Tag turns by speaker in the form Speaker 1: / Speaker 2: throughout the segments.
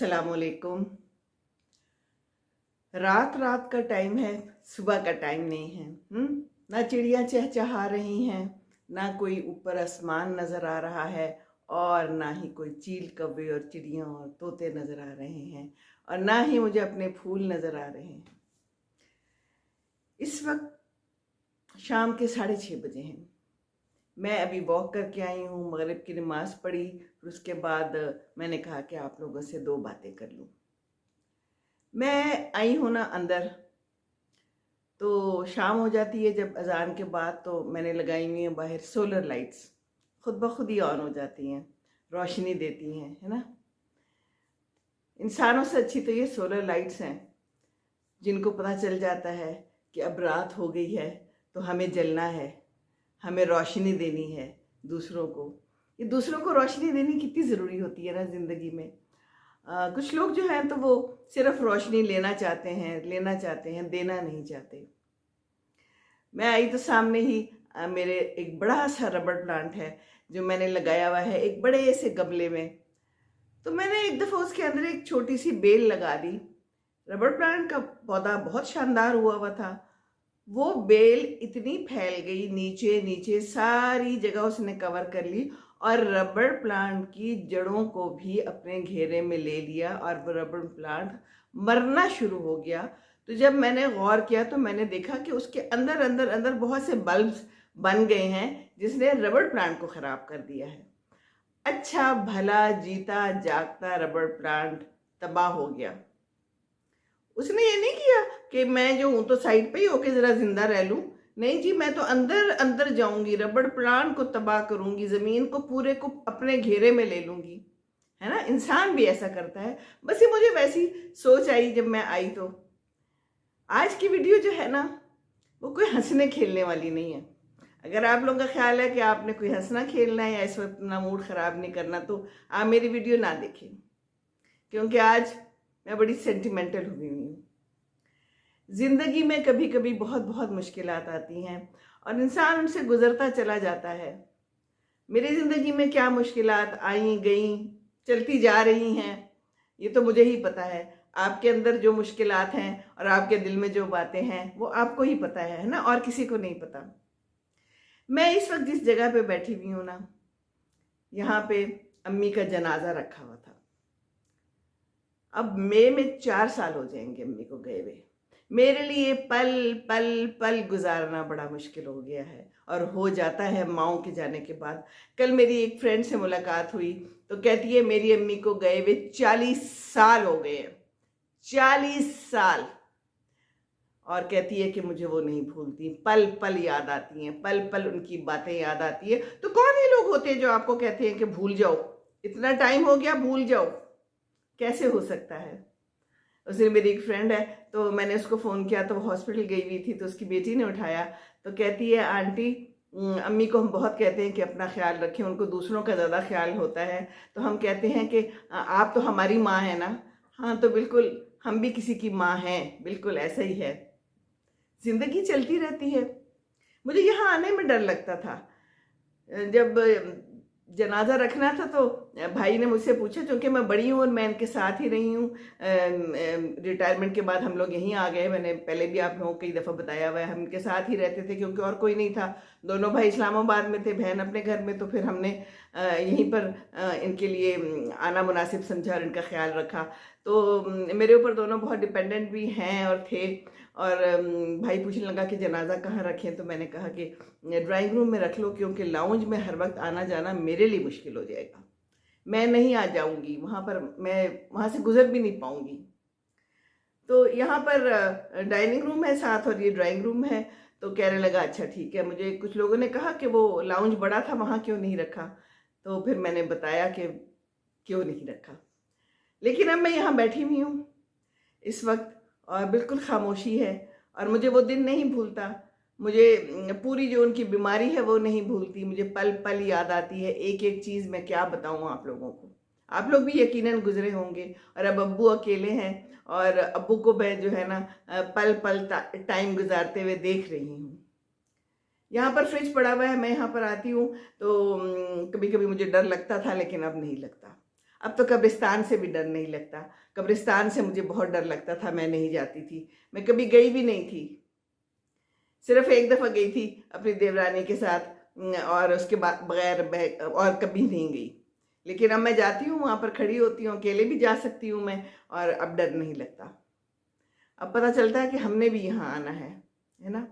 Speaker 1: अस्सलामुअलैकुम। रात रात का टाइम है, सुबह का टाइम नहीं है। ना चिड़ियाँ चहचहा रही हैं, ना कोई ऊपर आसमान नज़र आ रहा है, और ना ही कोई चील कौवे और चिड़ियाँ और तोते नज़र आ रहे हैं, और ना ही मुझे अपने फूल नज़र आ रहे हैं। इस वक्त शाम के 6:30 बजे हैं। मैं अभी वॉक करके आई हूँ, मगरिब की नमाज़ पढ़ी, फिर उसके बाद मैंने कहा कि आप लोगों से 2 बातें कर लूँ। मैं आई हूँ ना अंदर, तो शाम हो जाती है जब अज़ान के बाद, तो मैंने लगाई हुई है बाहर सोलर लाइट्स, खुद ब खुद ही ऑन हो जाती हैं, रोशनी देती हैं, है ना। इंसानों से अच्छी तो ये सोलर लाइट्स हैं, जिनको पता चल जाता है कि अब रात हो गई है तो हमें जलना है, हमें रोशनी देनी है दूसरों को। ये दूसरों को रोशनी देनी कितनी ज़रूरी होती है ना ज़िंदगी में। कुछ लोग जो हैं तो वो सिर्फ रोशनी लेना चाहते हैं, देना नहीं चाहते। मैं आई तो सामने ही मेरे एक बड़ा सा रबर प्लांट है जो मैंने लगाया हुआ है एक बड़े से गमले में। तो मैंने एक दफ़ा उसके अंदर एक छोटी सी बेल लगा दी। रबर प्लांट का पौधा बहुत शानदार हुआ हुआ था। वो बेल इतनी फैल गई, नीचे नीचे सारी जगह उसने कवर कर ली, और रबर प्लांट की जड़ों को भी अपने घेरे में ले लिया, और वो रबर प्लांट मरना शुरू हो गया। तो जब मैंने गौर किया तो मैंने देखा कि उसके अंदर अंदर अंदर बहुत से बल्ब्स बन गए हैं, जिसने रबर प्लांट को ख़राब कर दिया है। अच्छा भला जीता जागता रबर प्लांट तबाह हो गया। उसने ये नहीं किया कि मैं जो हूँ तो साइड पे ही होके ज़रा जिंदा रह लूँ। नहीं जी, मैं तो अंदर अंदर जाऊंगी, रबड़ प्लांट को तबाह करूंगी, ज़मीन को पूरे को अपने घेरे में ले लूंगी, है ना। इंसान भी ऐसा करता है। बस ये मुझे वैसी सोच आई जब मैं आई। तो आज की वीडियो जो है ना, वो कोई हंसने खेलने वाली नहीं है। अगर आप लोगों का ख्याल है कि आपने कोई हंसना खेलना है या इस वक्त अपना मूड ख़राब नहीं करना, तो आप मेरी वीडियो ना देखें, क्योंकि आज मैं बड़ी सेंटिमेंटल हुई हुई हूँ। ज़िंदगी में कभी कभी बहुत बहुत मुश्किलात आती हैं और इंसान उनसे गुज़रता चला जाता है। मेरी ज़िंदगी में क्या मुश्किलात आई गई, चलती जा रही हैं, ये तो मुझे ही पता है। आपके अंदर जो मुश्किलात हैं और आपके दिल में जो बातें हैं वो आपको ही पता है ना, और किसी को नहीं पता। मैं इस वक्त जिस जगह पे बैठी हुई हूँ ना, यहाँ पे अम्मी का जनाजा रखा हुआ था। अब मई में 4 साल हो जाएंगे अम्मी को गए हुए। मेरे लिए पल पल पल गुजारना बड़ा मुश्किल हो गया है, और हो जाता है माओ के जाने के बाद। कल मेरी एक फ्रेंड से मुलाकात हुई तो कहती है मेरी अम्मी को गए हुए 40 साल हो गए हैं, 40 साल। और कहती है कि मुझे वो नहीं भूलती, पल पल याद आती हैं, पल पल उनकी बातें याद आती है। तो कौन ये लोग होते हैं जो आपको कहते हैं कि भूल जाओ, इतना टाइम हो गया भूल जाओ? कैसे हो सकता है। उस दिन मेरी एक फ्रेंड है, तो मैंने उसको फ़ोन किया तो वो हॉस्पिटल गई हुई थी, तो उसकी बेटी ने उठाया। तो कहती है आंटी, अम्मी को हम बहुत कहते हैं कि अपना ख्याल रखें, उनको दूसरों का ज़्यादा ख्याल होता है, तो हम कहते हैं कि आप तो हमारी माँ है ना। हाँ, तो बिल्कुल हम भी किसी की माँ हैं, बिल्कुल ऐसा ही है। ज़िंदगी चलती रहती है। मुझे यहाँ आने में डर लगता था। जब जनाजा रखना था तो भाई ने मुझसे पूछा, क्योंकि मैं बड़ी हूँ और मैं इनके साथ ही रही हूँ। रिटायरमेंट के बाद हम लोग यहीं आ गए। मैंने पहले भी आप लोगों को कई दफ़ा बताया हुआ है, हम इनके साथ ही रहते थे क्योंकि और कोई नहीं था। दोनों भाई इस्लामाबाद में थे, बहन अपने घर में। तो फिर हमने यहीं पर इनके लिए आना मुनासिब समझा और इनका ख्याल रखा। तो मेरे ऊपर दोनों बहुत डिपेंडेंट भी हैं और थे। और भाई पूछने लगा कि जनाजा कहाँ रखें, तो मैंने कहा कि ड्राइंग रूम में रख लो, क्योंकि लाउंज में हर वक्त आना जाना मेरे लिए मुश्किल हो जाएगा। मैं नहीं आ जाऊंगी वहाँ पर, मैं वहाँ से गुजर भी नहीं पाऊंगी। तो यहाँ पर डाइनिंग रूम है साथ और ये ड्राइंग रूम है। तो कहने लगा अच्छा ठीक है। मुझे कुछ लोगों ने कहा कि वो लाउंज बड़ा था, वहाँ क्यों नहीं रखा। तो फिर मैंने बताया कि क्यों नहीं रखा। लेकिन अब मैं यहाँ बैठी हुई हूँ इस वक्त, और बिल्कुल खामोशी है, और मुझे वो दिन नहीं भूलता। मुझे पूरी जो उनकी बीमारी है वो नहीं भूलती। मुझे पल पल याद आती है, एक एक चीज़ मैं क्या बताऊँ आप लोगों को। आप लोग भी यकीनन गुजरे होंगे। और अब अब्बू अकेले हैं, और अब्बू को मैं जो है ना पल पल टाइम गुजारते हुए देख रही हूँ। यहाँ पर फ्रिज पड़ा हुआ है, मैं यहाँ पर आती हूँ तो कभी कभी मुझे डर लगता था, लेकिन अब नहीं लगता। अब तो कब्रिस्तान से भी डर नहीं लगता। कब्रिस्तान से मुझे बहुत डर लगता था, मैं नहीं जाती थी, मैं कभी गई भी नहीं थी। सिर्फ एक दफ़ा गई थी अपनी देवरानी के साथ, और उसके बाद बगैर और कभी नहीं गई। लेकिन अब मैं जाती हूँ, वहाँ पर खड़ी होती हूँ, अकेले भी जा सकती हूँ मैं, और अब डर नहीं लगता। अब पता चलता है कि हमने भी यहाँ आना है ना।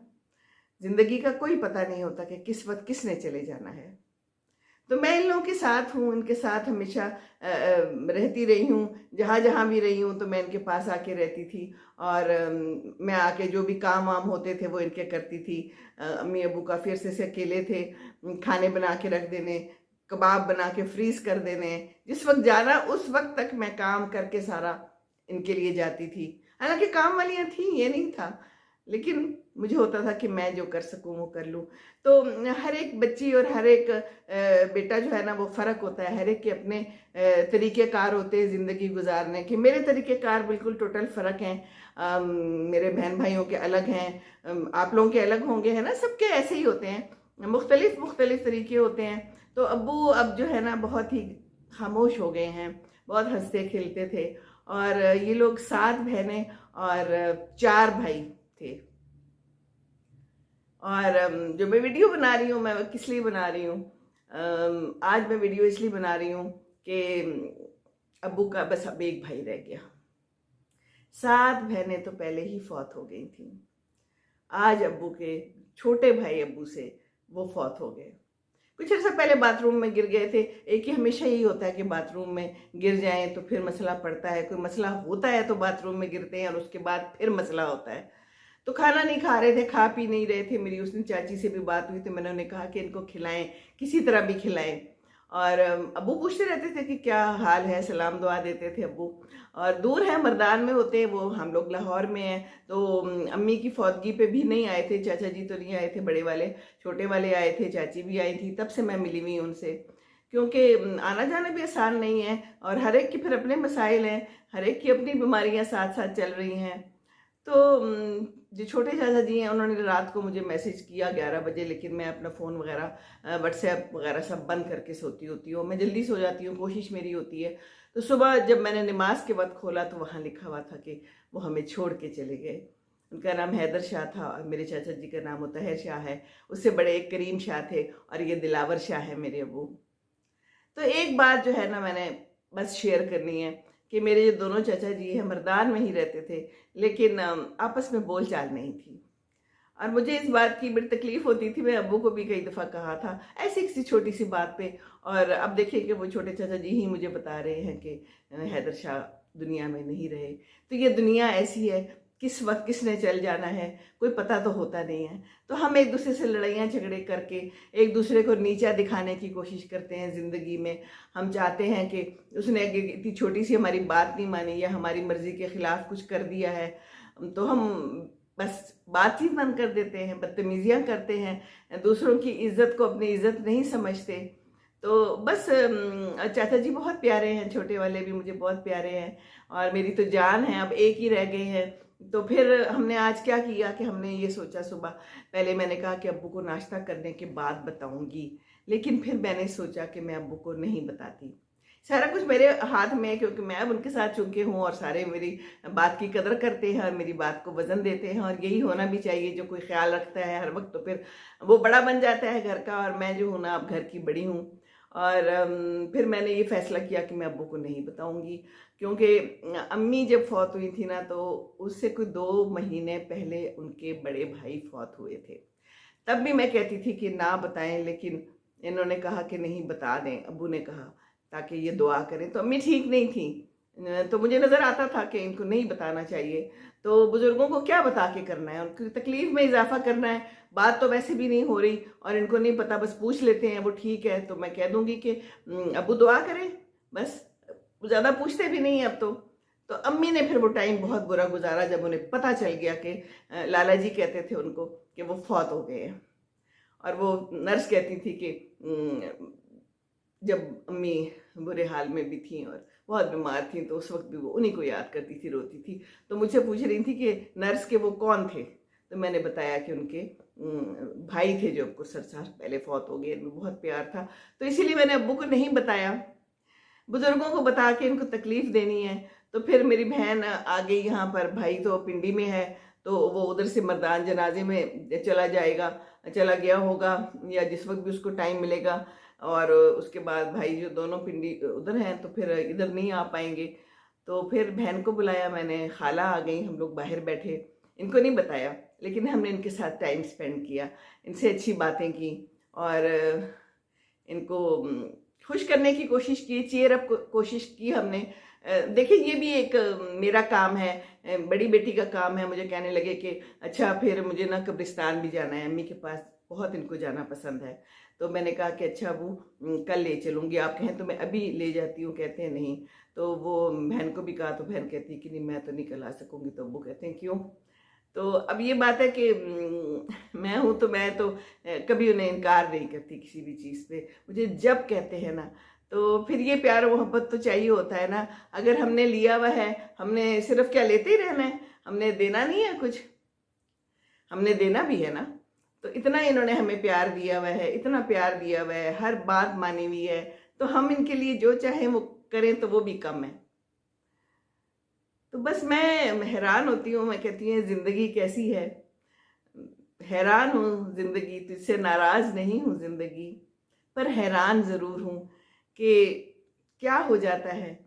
Speaker 1: ज़िंदगी का कोई पता नहीं होता कि किस वक्त किसने चले जाना है। तो मैं इन लोगों के साथ हूँ, इनके साथ हमेशा रहती रही हूँ। जहाँ जहाँ भी रही हूँ तो मैं इनके पास आके रहती थी, और मैं आके जो भी काम वाम होते थे वो इनके करती थी। अम्मी अबू काफ़ी अरसे से अकेले थे, खाने बना के रख देने, कबाब बना के फ्रीज़ कर देने, जिस वक्त जाना उस वक्त तक मैं काम करके सारा इनके लिए जाती थी। हालांकि काम वालियाँ थी, ये नहीं था, लेकिन मुझे होता था कि मैं जो कर सकूं वो कर लूं। तो हर एक बच्ची और हर एक बेटा जो है ना, वो फ़र्क होता है। हर एक के अपने तरीक़ेकार होते हैं ज़िंदगी गुजारने के। मेरे तरीक़ेकार बिल्कुल टोटल फ़र्क हैं। मेरे बहन भाइयों के अलग हैं, आप लोगों के अलग होंगे, है ना, सबके ऐसे ही होते हैं, मुख्तलिफ मुख्तलिफ तरीके होते हैं। तो अब्बू अब जो है ना बहुत ही खामोश हो गए हैं, बहुत हंसते खेलते थे। और ये लोग 7 बहनें और 4 भाई थे। और जो मैं वीडियो बना रही हूँ, मैं किस लिए बना रही हूँ, आज मैं वीडियो इसलिए बना रही हूँ कि अब्बू का बस अब एक भाई रह गया। 7 बहनें तो पहले ही फौत हो गई थी। आज अब्बू के छोटे भाई अब्बू से वो फौत हो गए। कुछ अर्सा पहले बाथरूम में गिर गए थे। एक ही हमेशा यही होता है कि बाथरूम में गिर जाएं तो फिर मसला पड़ता है, कोई मसला होता है तो बाथरूम में गिरते हैं और उसके बाद फिर मसला होता है। तो खाना नहीं खा रहे थे, खा पी नहीं रहे थे। मेरी उस दिन चाची से भी बात हुई तो मैंने उन्हें कहा कि इनको खिलाएं, किसी तरह भी खिलाएं। और अब्बू पूछते रहते थे कि क्या हाल है, सलाम दुआ देते थे अब्बू। और दूर है, मर्दान में होते हैं वो, हम लोग लाहौर में हैं। तो अम्मी की फौतगी पे भी नहीं आए थे, चाचा जी तो नहीं आए थे, बड़े वाले, छोटे वाले आए थे, चाची भी आई थी। तब से मैं मिली हुई उनसे, क्योंकि आना जाना भी आसान नहीं है, और हर एक के फिर अपने मसाइल हैं, हर एक की अपनी बीमारियां साथ साथ चल रही हैं। तो जो छोटे चाचा जी हैं उन्होंने रात को मुझे मैसेज किया 11 बजे, लेकिन मैं अपना फ़ोन वगैरह व्हाट्सएप वगैरह सब बंद करके सोती होती हूँ। मैं जल्दी सो जाती हूँ, कोशिश मेरी होती है। तो सुबह जब मैंने नमाज के वक्त खोला तो वहाँ लिखा हुआ था कि वो हमें छोड़ के चले गए। उनका नाम हैदर शाह था और मेरे चाचा जी का नाम मुतहर शाह है। उससे बड़े एक करीम शाह थे, और ये दिलावर शाह है मेरे अबू। तो एक बात जो है ना मैंने बस शेयर करनी है कि मेरे जो दोनों चाचा जी हैं मर्दान में ही रहते थे, लेकिन आपस में बोलचाल नहीं थी। और मुझे इस बात की बड़ी तकलीफ होती थी। मैं अब्बू को भी कई दफ़ा कहा था ऐसी किसी छोटी सी बात पे, और अब देखिए कि वो छोटे चाचा जी ही मुझे बता रहे हैं कि हैदर शाह दुनिया में नहीं रहे। तो ये दुनिया ऐसी है, किस वक्त किसने चल जाना है कोई पता तो होता नहीं है। तो हम एक दूसरे से लड़ाइयाँ झगड़े करके एक दूसरे को नीचा दिखाने की कोशिश करते हैं ज़िंदगी में। हम चाहते हैं कि उसने इतनी छोटी सी हमारी बात नहीं मानी या हमारी मर्ज़ी के ख़िलाफ़ कुछ कर दिया है, तो हम बस बातचीत बंद कर देते हैं, बदतमीजियाँ करते हैं, दूसरों की इज्जत को अपनी इज्जत नहीं समझते। तो बस चाचा जी बहुत प्यारे हैं, छोटे वाले भी मुझे बहुत प्यारे हैं, और मेरी तो जान है, अब एक ही रह गए हैं। तो फिर हमने आज क्या किया कि हमने ये सोचा, सुबह पहले मैंने कहा कि अब्बू को नाश्ता करने के बाद बताऊंगी, लेकिन फिर मैंने सोचा कि मैं अब्बू को नहीं बताती। सारा कुछ मेरे हाथ में है, क्योंकि मैं अब उनके साथ चुके हूँ और सारे मेरी बात की कदर करते हैं और मेरी बात को वज़न देते हैं, और यही होना भी चाहिए। जो कोई ख्याल रखता है हर वक्त तो फिर वो बड़ा बन जाता है घर का, और मैं जो हूँ ना अब घर की बड़ी हूँ। और फिर मैंने ये फ़ैसला किया कि मैं अब्बू को नहीं बताऊँगी, क्योंकि अम्मी जब फौत हुई थी ना तो उससे कोई 2 महीने पहले उनके बड़े भाई फौत हुए थे। तब भी मैं कहती थी कि ना बताएं, लेकिन इन्होंने कहा कि नहीं बता दें, अब्बू ने कहा, ताकि ये दुआ करें। तो अम्मी ठीक नहीं थी, तो मुझे नज़र आता था कि इनको नहीं बताना चाहिए। तो बुज़ुर्गों को क्या बता के करना है, उनकी तकलीफ़ में इजाफ़ा करना है। बात तो वैसे भी नहीं हो रही और इनको नहीं पता, बस पूछ लेते हैं वो ठीक है। तो मैं कह दूंगी कि अब्बू दुआ करें, बस ज़्यादा पूछते भी नहीं है अब तो। तो अम्मी ने फिर वो टाइम बहुत बुरा गुजारा जब उन्हें पता चल गया कि लाला जी कहते थे उनको कि वो फौत हो गए हैं। और वो नर्स कहती थी कि जब अम्मी बुरे हाल में भी थी और बहुत बीमार थी तो उस वक्त भी वो उन्हीं को याद करती थी, रोती थी। तो मुझसे पूछ रही थी कि नर्स के वो कौन थे, तो मैंने बताया कि उनके भाई थे जो कुछ साल पहले फौत हो गए, इनमें बहुत प्यार था। तो इसीलिए मैंने अब्बू को नहीं बताया। बुजुर्गों को बता के इनको तकलीफ देनी है। तो फिर मेरी बहन आ गई यहाँ पर, भाई तो पिंडी में है, तो वो उधर से मर्दान जनाजे में चला जाएगा, चला गया होगा, या जिस वक्त भी उसको टाइम मिलेगा। और उसके बाद भाई जो दोनों पिंडी उधर हैं, तो फिर इधर नहीं आ पाएंगे। तो फिर बहन को बुलाया मैंने, खाला आ गई, हम लोग बाहर बैठे, इनको नहीं बताया, लेकिन हमने इनके साथ टाइम स्पेंड किया, इनसे अच्छी बातें की, और इनको खुश करने की कोशिश की, चीयर अप कोशिश की हमने। देखिए ये भी एक मेरा काम है, बड़ी बेटी का काम है। मुझे कहने लगे कि अच्छा फिर मुझे ना कब्रिस्तान भी जाना है, अम्मी के पास बहुत इनको जाना पसंद है। तो मैंने कहा कि अच्छा वो कल ले चलूँगी, आप कहें तो मैं अभी ले जाती हूँ। कहते हैं नहीं। तो वो बहन को भी कहा, तो बहन कहती है कि नहीं मैं तो नहीं कल आ सकूँगी। तो वो कहते हैं क्यों? तो अब ये बात है कि मैं हूँ तो मैं तो कभी उन्हें इनकार नहीं करती किसी भी चीज़ पे। मुझे जब कहते हैं ना, तो फिर ये प्यार मोहब्बत तो चाहिए होता है ना। अगर हमने लिया हुआ है, हमने सिर्फ क्या लेते ही रहना है, हमने देना नहीं है कुछ, हमने देना भी है ना। तो इतना इन्होंने हमें प्यार दिया हुआ है, इतना प्यार दिया हुआ है, हर बात मानी हुई है, तो हम इनके लिए जो चाहें वो करें तो वो भी कम है। तो बस मैं हैरान होती हूँ, मैं कहती हूँ ज़िंदगी कैसी है, हैरान हूँ ज़िंदगी, तुझसे नाराज़ नहीं हूँ ज़िंदगी, पर हैरान ज़रूर हूँ कि क्या हो जाता है।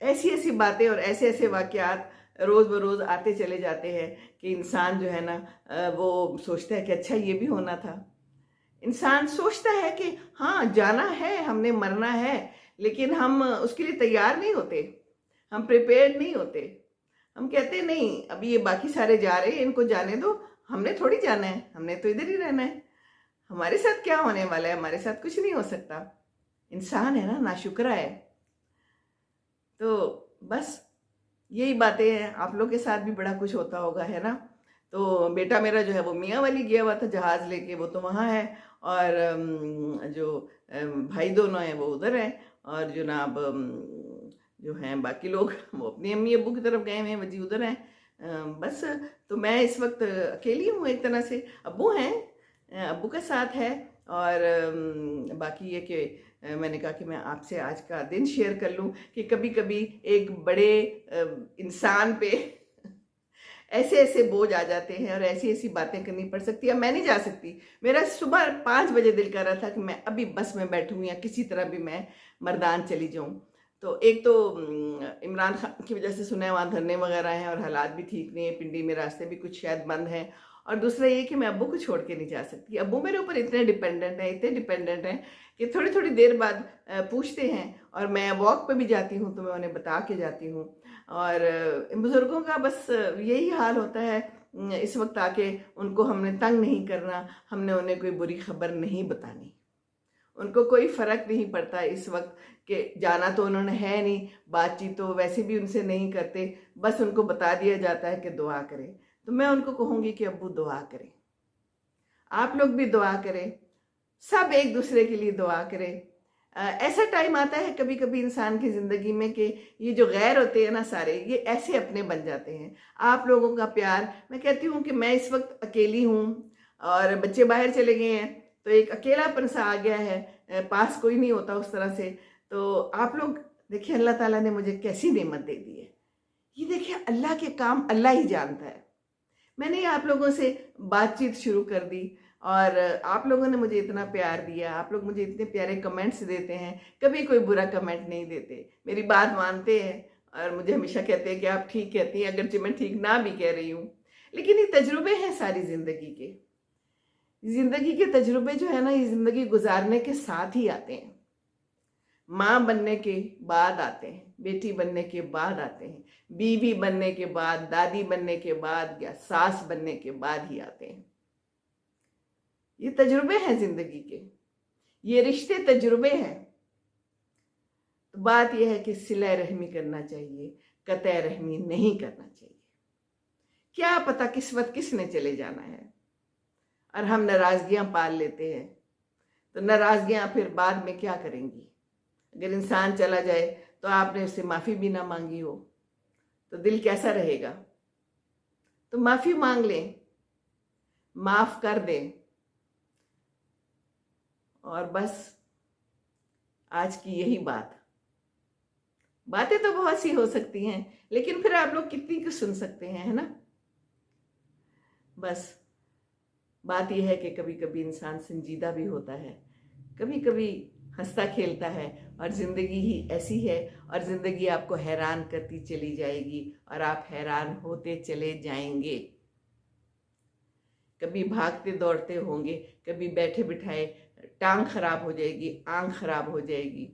Speaker 1: ऐसी ऐसी बातें और ऐसे ऐसे वाक़यात रोज़ बरोज़ आते चले जाते हैं कि इंसान जो है ना वो सोचता है कि अच्छा ये भी होना था। इंसान सोचता है कि हाँ जाना है, हमने मरना है, लेकिन हम उसके लिए तैयार नहीं होते, हम प्रिपेयर्ड नहीं होते। हम कहते हैं नहीं अभी ये बाकी सारे जा रहे हैं, इनको जाने दो, हमने थोड़ी जाना है, हमने तो इधर ही रहना है, हमारे साथ क्या होने वाला है, हमारे साथ कुछ नहीं हो सकता। इंसान है ना, नाशुक्रा है। तो बस यही बातें हैं, आप लोग के साथ भी बड़ा कुछ होता होगा, है ना। तो बेटा मेरा जो है वो मियाँ वाली गया हुआ था जहाज़ लेके, वो तो वहाँ है, और जो भाई दोनों हैं वो उधर हैं, और जनाब जो हैं बाकी लोग वो अपनी अम्मी अब्बू की तरफ गए हुए हैं, वो जी उधर हैं। बस तो मैं इस वक्त अकेली हूँ एक तरह से। अब्बू हैं, अब्बू का साथ है, और बाकी ये कि मैंने कहा कि मैं आपसे आज का दिन शेयर कर लूं कि कभी कभी एक बड़े इंसान पे ऐसे ऐसे बोझ आ जाते हैं और ऐसी ऐसी बातें करनी पड़ सकती है। मैं नहीं जा सकती, मेरा सुबह 5 बजे दिल कर रहा था कि मैं अभी बस में बैठूं या किसी तरह भी मैं मर्दान चली जाऊं। तो एक तो इमरान खान की वजह से सुना है वहाँ धरने वगैरह हैं और हालात भी ठीक नहीं है, पिंडी में रास्ते भी कुछ शायद बंद हैं। और दूसरा ये कि मैं अब्बू को छोड़ के नहीं जा सकती। अब्बू मेरे ऊपर इतने डिपेंडेंट हैं, इतने डिपेंडेंट हैं कि थोड़ी थोड़ी देर बाद पूछते हैं, और मैं वॉक पे भी जाती हूँ तो मैं उन्हें बता के जाती हूँ। और बुज़ुर्गों का बस यही हाल होता है, इस वक्त आके उनको हमने तंग नहीं करना, हमने उन्हें कोई बुरी खबर नहीं बतानी। उनको कोई फ़र्क नहीं पड़ता इस वक्त कि जाना तो उन्होंने है नहीं, बातचीत तो वैसे भी उनसे नहीं करते, बस उनको बता दिया जाता है कि दुआ करें। तो मैं उनको कहूँगी कि अब्बू दुआ करें, आप लोग भी दुआ करें, सब एक दूसरे के लिए दुआ करें। ऐसा टाइम आता है कभी कभी इंसान की ज़िंदगी में कि ये जो गैर होते हैं ना सारे, ये ऐसे अपने बन जाते हैं। आप लोगों का प्यार, मैं कहती हूँ कि मैं इस वक्त अकेली हूँ और बच्चे बाहर चले गए हैं, तो एक अकेलापन सा आ गया है, पास कोई नहीं होता उस तरह से। तो आप लोग देखिए अल्लाह ताला ने मुझे कैसी नेमत दे दी है, ये देखिए अल्लाह के काम अल्लाह ही जानता है। मैंने आप लोगों से बातचीत शुरू कर दी और आप लोगों ने मुझे इतना प्यार दिया, आप लोग मुझे इतने प्यारे कमेंट्स देते हैं, कभी कोई बुरा कमेंट नहीं देते, मेरी बात मानते हैं और मुझे हमेशा कहते हैं कि आप ठीक कहती हैं, अगरचे मैं ठीक ना भी कह रही हूँ। लेकिन ये तजुर्बे हैं सारी ज़िंदगी के। ज़िंदगी के तजुर्बे जो है ना, ये ज़िंदगी गुजारने के साथ ही आते हैं। माँ बनने के बाद आते हैं, बेटी बनने के बाद आते हैं, बीवी बनने के बाद, दादी बनने के बाद या सास बनने के बाद ही आते हैं। ये तजुर्बे हैं जिंदगी के, ये रिश्ते तजुर्बे हैं। तो बात यह है कि सिला रहमी करना चाहिए, कतई रहमी नहीं करना चाहिए। क्या पता किस वक्त किसने चले जाना है और हम नाराजगियां पाल लेते हैं, तो नाराजगियां फिर बाद में क्या करेंगी। अगर इंसान चला जाए तो आपने उससे माफ़ी भी ना मांगी हो तो दिल कैसा रहेगा। तो माफ़ी मांग लें, माफ़ कर दें, और बस आज की यही बात। बातें तो बहुत सी हो सकती हैं, लेकिन फिर आप लोग कितनी कुछ सुन सकते हैं, है ना। बस बात यह है कि कभी कभी इंसान संजीदा भी होता है, कभी कभी हंसता खेलता है, और ज़िंदगी ही ऐसी है, और ज़िंदगी आपको हैरान करती चली जाएगी और आप हैरान होते चले जाएंगे। कभी भागते दौड़ते होंगे, कभी बैठे बिठाए टांग खराब हो जाएगी, आंख खराब हो जाएगी,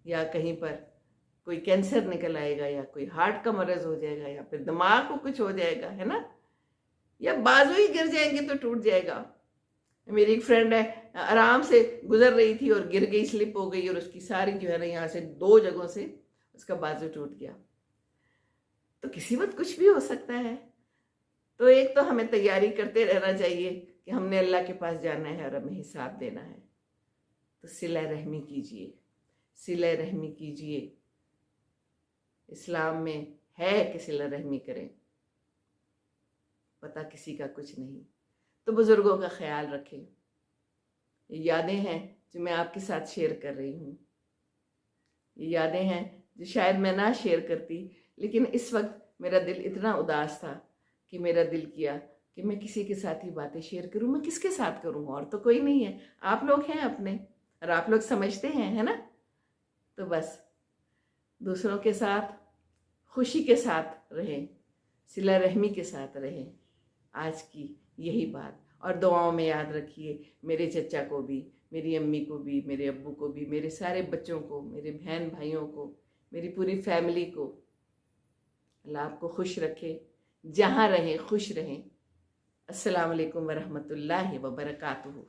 Speaker 1: या कहीं पर कोई कैंसर निकल आएगा, या कोई हार्ट का मरज हो जाएगा, या फिर दिमाग को कुछ हो जाएगा, है ना, या बाजू ही गिर जाएंगे तो टूट जाएगा। मेरी एक फ्रेंड है, आराम से गुजर रही थी और गिर गई, स्लिप हो गई, और उसकी सारी जो है ना, यहाँ से 2 जगहों से उसका बाजू टूट गया। तो किसी वक्त कुछ भी हो सकता है। तो एक तो हमें तैयारी करते रहना चाहिए कि हमने अल्लाह के पास जाना है और हमें हिसाब देना है। तो सिला रहमी कीजिए, सिला रहमी कीजिए। इस्लाम में है कि सिला रहमी करें, पता किसी का कुछ नहीं। तो बुजुर्गों का ख्याल रखें। ये यादें हैं जो मैं आपके साथ शेयर कर रही हूँ। ये यादें हैं जो शायद मैं ना शेयर करती, लेकिन इस वक्त मेरा दिल इतना उदास था कि मेरा दिल किया कि मैं किसी के साथ ही बातें शेयर करूँ। मैं किसके साथ करूँ, और तो कोई नहीं है, आप लोग हैं अपने, और आप लोग समझते हैं, है ना। तो बस दूसरों के साथ खुशी के साथ रहें, सिला रहमी के साथ रहें। आज की यही बात, और दुआओं में याद रखिए मेरे चचा को भी, मेरी अम्मी को भी, मेरे अब्बू को भी, मेरे सारे बच्चों को, मेरे बहन भाइयों को, मेरी पूरी फैमिली को। अल्लाह आपको खुश रखे, जहाँ रहें खुश रहें। अस्सलाम वालेकुम वरहमतुल्लाहि वबरकातुहू।